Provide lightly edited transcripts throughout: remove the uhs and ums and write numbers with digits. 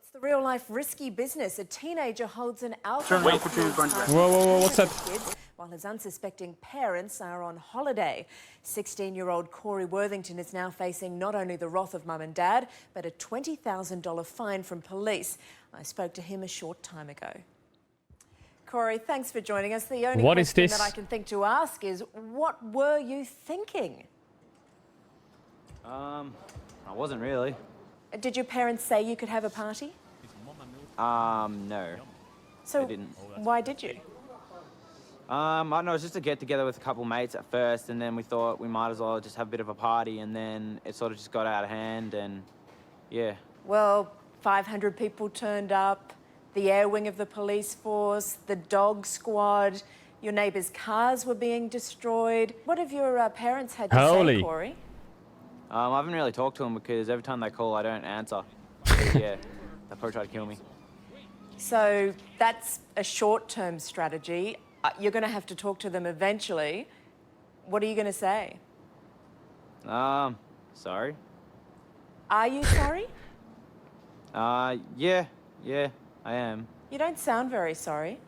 It's the real-life risky business. A teenager holds an alcohol... Whoa, what's that? While his unsuspecting parents are on holiday. 16-year-old Corey Worthington is now facing not only the wrath of mum and dad, but a $20,000 fine from police. I spoke to him a short time ago. Corey, thanks for joining us. The only question that I can think to ask is, what were you thinking? I wasn't really. Did your parents say you could have a party? No. So they didn't. Why did you? I don't know, it was just a get-together with a couple of mates at first, and then we thought we might as well just have a bit of a party, and then it sort of just got out of hand, and yeah. Well, 500 people turned up, the air wing of the police force, the dog squad, your neighbours' cars were being destroyed. What have your parents had to say, Corey? I haven't really talked to them because every time they call, I don't answer. Yeah, they'll probably try to kill me. So that's a short-term strategy. You're going to have to talk to them eventually. What are you going to say? Sorry. Are you sorry? Yeah, I am. You don't sound very sorry.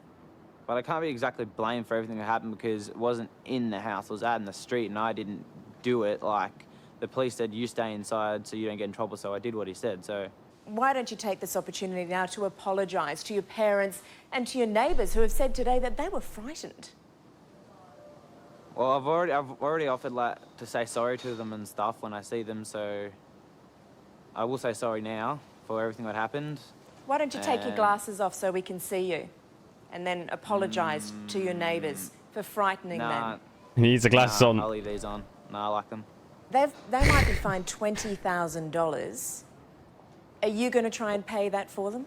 But I can't be exactly blamed for everything that happened because it wasn't in the house, it was out in the street, and I didn't do it. Like, the police said, you stay inside so you don't get in trouble, so I did what he said, so... Why don't you take this opportunity now to apologise to your parents and to your neighbours who have said today that they were frightened? Well, I've already offered to say sorry to them and stuff when I see them, so I will say sorry now for everything that happened. Why don't you take your glasses off so we can see you, and then apologise to your neighbours for frightening them? He needs the glasses on. I'll leave these on. No, I like them. They might be fined $20,000. Are you going to try and pay that for them?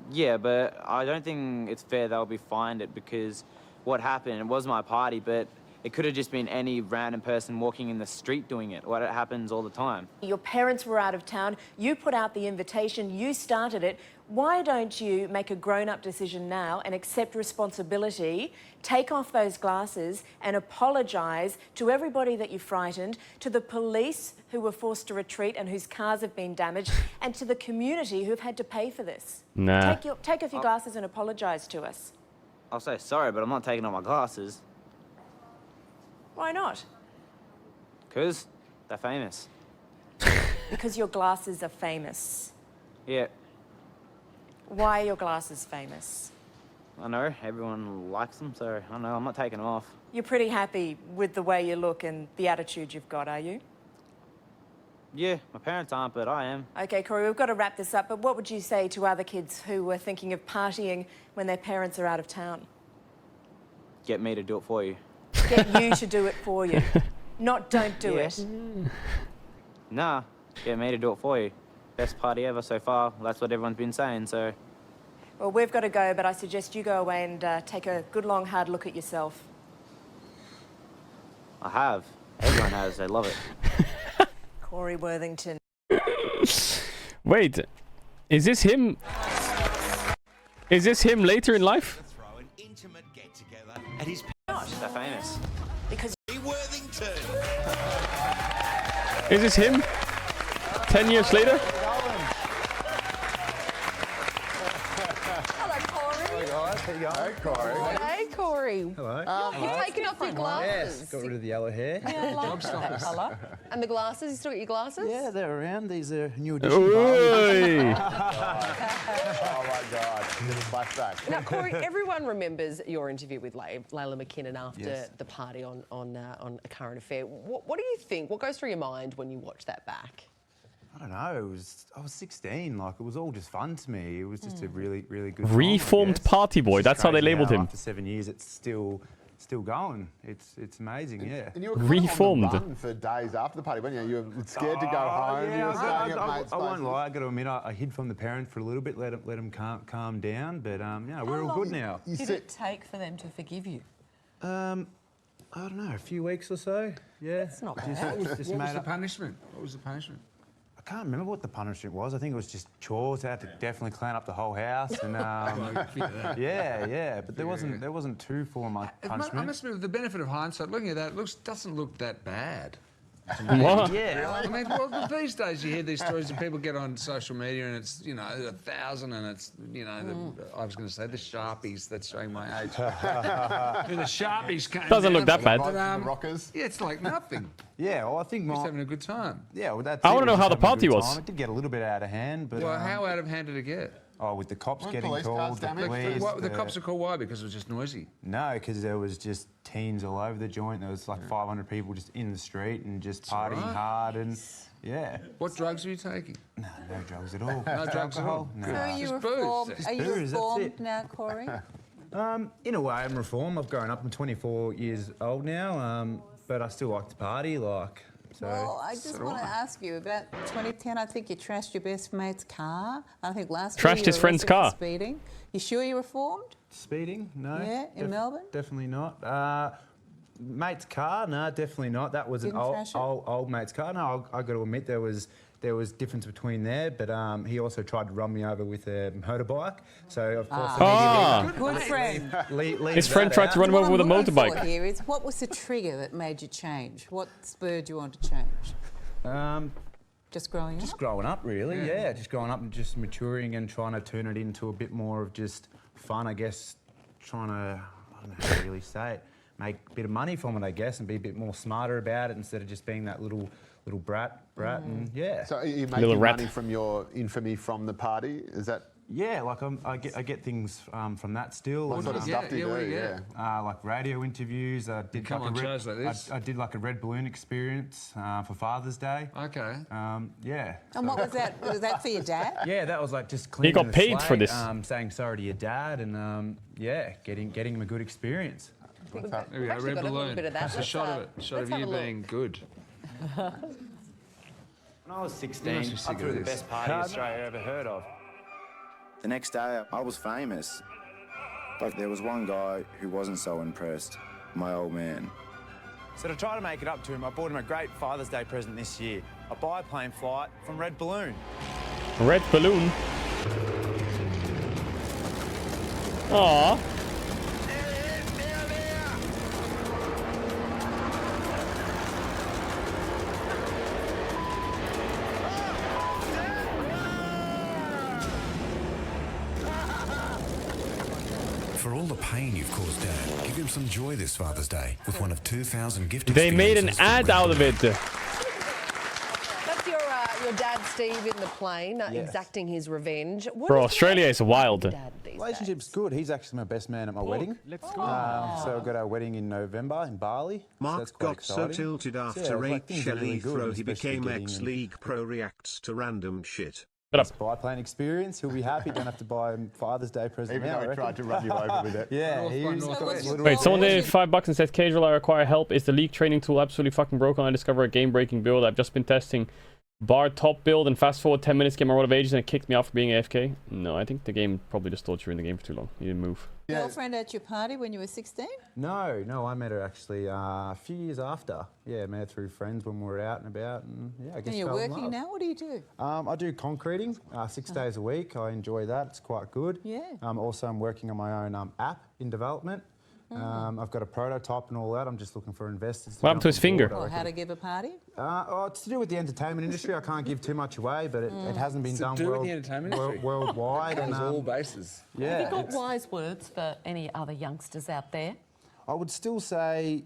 Yeah, but I don't think it's fair they'll be fined it because what happened, it was my party, but it could have just been any random person walking in the street doing it. What happens all the time. Your parents were out of town, you put out the invitation, you started it. Why don't you make a grown-up decision now and accept responsibility, take off those glasses and apologise to everybody that you frightened, to the police who were forced to retreat and whose cars have been damaged, and to the community who've had to pay for this? Nah. Take off your glasses and apologise to us. I'll say sorry, but I'm not taking off my glasses. Why not? Because they're famous. Because your glasses are famous. Yeah. Why are your glasses famous? I know, everyone likes them, so I know, I'm not taking them off. You're pretty happy with the way you look and the attitude you've got, are you? Yeah, my parents aren't, but I am. OK, Corey, we've got to wrap this up, but what would you say to other kids who were thinking of partying when their parents are out of town? Get me to do it for you. Get you to do it for you. Not don't do it. Nah, get me to do it for you. Best party ever so far. That's what everyone's been saying, so... Well, we've got to go, but I suggest you go away and take a good, long, hard look at yourself. I have. Everyone has. They love it. Corey Worthington. Wait, is this him? Is this him later in life? Throw an intimate get-together at his... They're famous. Because... Worthington. Is this him? 10 years later? Hey, Corey. Hey, Corey. Hello. You've taken off your glasses. Yes, got rid of the yellow hair. Yeah, I love that colour. And the glasses, you still got your glasses? Yeah, they're around. These are new edition. Oi. Oh my God. Flashback. Now, Corey, everyone remembers your interview with Layla McKinnon after the party on A Current Affair. What do you think? What goes through your mind when you watch that back? I don't know. I was 16. Like, it was all just fun to me. It was just a really, really good time, Reformed party boy. That's how they labeled him. After 7 years, it's still going. It's amazing, yeah. And you were Reformed. On the run for days after the party, weren't you? You were scared to go home. Yeah, you were staying at mates' I won't places. lie. I got to admit, I hid from the parents for a little bit, let them calm down. But yeah, we're all good now. Did it take for them to forgive you? I don't know, a few weeks or so. Yeah. That's not bad. What was the punishment? What was the punishment? I can't remember what the punishment was. I think it was just chores. I had to definitely clean up the whole house, and yeah. But there wasn't too full of my punishment. I must admit, with the benefit of hindsight, looking at that, it doesn't look that bad. What? Yeah. I mean, well, these days you hear these stories and people get on social media and it's, 1,000 and it's, I was going to say the Sharpies, that's showing my age. The Sharpies came Doesn't look that bad. The rockers. Yeah, it's like nothing. Yeah, well, I think Just having a good time. Yeah, well, that's I it. wanna know We're how just the having a party good was. time. It did get a little bit out of hand, but Well, how out of hand did it get? with the cops Weren't getting police called, cars the damaged? police. The cops are called why? Because it was just noisy. No, because there was just teens all over the joint. There was like 500 people just in the street and just partying right. hard and yeah. What drugs were you taking? No drugs at all. No drugs at all? No. So are you Just booze. reformed? Just Are you booze, that's reformed it. now, Corey? In a way, I'm reformed. I've grown up. I'm 24 years old now, but I still like to party. So. Well, I just want to ask you about 2010. I think you trashed your best mate's car. I think last year Trashed you his were friend's arrested for car. Speeding. You sure you reformed? Speeding? No. Yeah, in Melbourne? Definitely not. Mate's car? No, definitely not. That was Didn't an trash it? old mate's car. No, I got to admit there was difference between there, but he also tried to run me over with a motorbike. So of course, Good friend. His friend tried to run him over with a What I'm looking for motorbike. here is what was the trigger that made you change? What spurred you on to change? Just growing up? Just growing up, really. Yeah, just growing up and just maturing and trying to turn it into a bit more of just fun, I guess. Trying to, I don't know how to really say it, make a bit of money from it, I guess, and be a bit more smarter about it instead of just being that little brat, and yeah. So are you Little making rat. money from your infamy from the party? Is that Yeah, like I get things from that still. what and, sort of stuff do you what do do? you Yeah. get? like radio interviews. I did come like on a shows like this? I did like a red balloon experience for Father's Day. Okay. Yeah. And what was that? Was that for your dad? Yeah, that was like just cleaning got the paid for slate, this. saying sorry to your dad, and yeah, getting him a good experience. There we go, actually red got a little balloon. bit of that. That's a Let's, shot of it. Shot let's of you have a look. being good. When I was 16, You must be I sick threw of the this. best party Australia ever heard of. The next day, I was famous. But there was one guy who wasn't so impressed, my old man. So to try to make it up to him, I bought him a great Father's Day present this year. A biplane flight from Red Balloon. Red balloon. Aww. For all the pain you've caused Dad, give him some joy this Father's Day with one of 2,000 gift They made an experiences from ad Red out of Balloon. it. That's your dad, Steve, in the plane, exacting his revenge. What Bro, is Australia is wild. dad these Relationship's days? good. He's actually my best man at my wedding. Let's So we've got our wedding in November in Bali. So Mark that's quite got so exciting. tilted So, after like, Rape things are really Shelley good, throw he especially became getting ex-League Pro reacts to random shit. This biplane experience. He'll be happy. Don't have to buy him Father's Day present Even now, though I he tried reckon. to run you over with it. Yeah, he was Wait, someone donated $5 and said, Caedrel, I require help. Is the league training tool absolutely fucking broken? I discovered a game-breaking build. I've just been testing bar top build and fast forward 10 minutes, get my roll of ages, and it kicked me off for being AFK. No, I think the game probably just thought you were in the game for too long. You didn't move. Girlfriend at your party when you were 16? No, I met her actually a few years after. Yeah, met her through friends when we were out and about, and yeah, I guess And you're fell in working love. now? What do you do? I do concreting 6 days a week. I enjoy that. It's quite good. Yeah. Also, I'm working on my own app in development. I've got a prototype and all that. I'm just looking for investors. What happened to his finger? Or how to give a party? It's to do with the entertainment industry. I can't give too much away, but it hasn't been It's done to do with the entertainment industry. worldwide. Covers and, all bases. Yeah, Have you got wise words for any other youngsters out there? I would still say,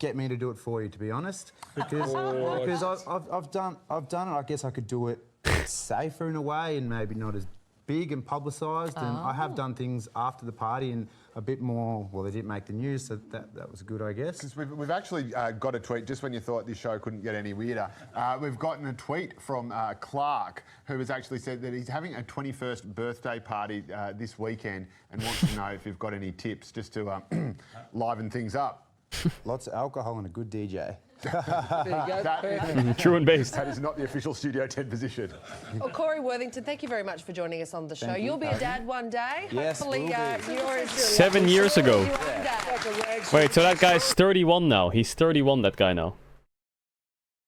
get me to do it for you, to be honest, because I've done it. I guess I could do it safer in a way, and maybe not as big and publicised. And I have done things after the party and a bit more. Well, they didn't make the news, so that was good, I guess. Because we've actually got a tweet just when you thought this show couldn't get any weirder. We've gotten a tweet from Clark, who has actually said that he's having a 21st birthday party this weekend and wants to know if you've got any tips just to liven things up. Lots of alcohol and a good DJ. There you go. True and based. That is not the official Studio 10 position. Well, Corey Worthington, thank you very much for joining us on the show. Thank you. You'll be a dad one day. Yes, Hopefully, will be. you're 7 years ago. One day. Wait, so that guy's 31 now. He's 31, that guy now.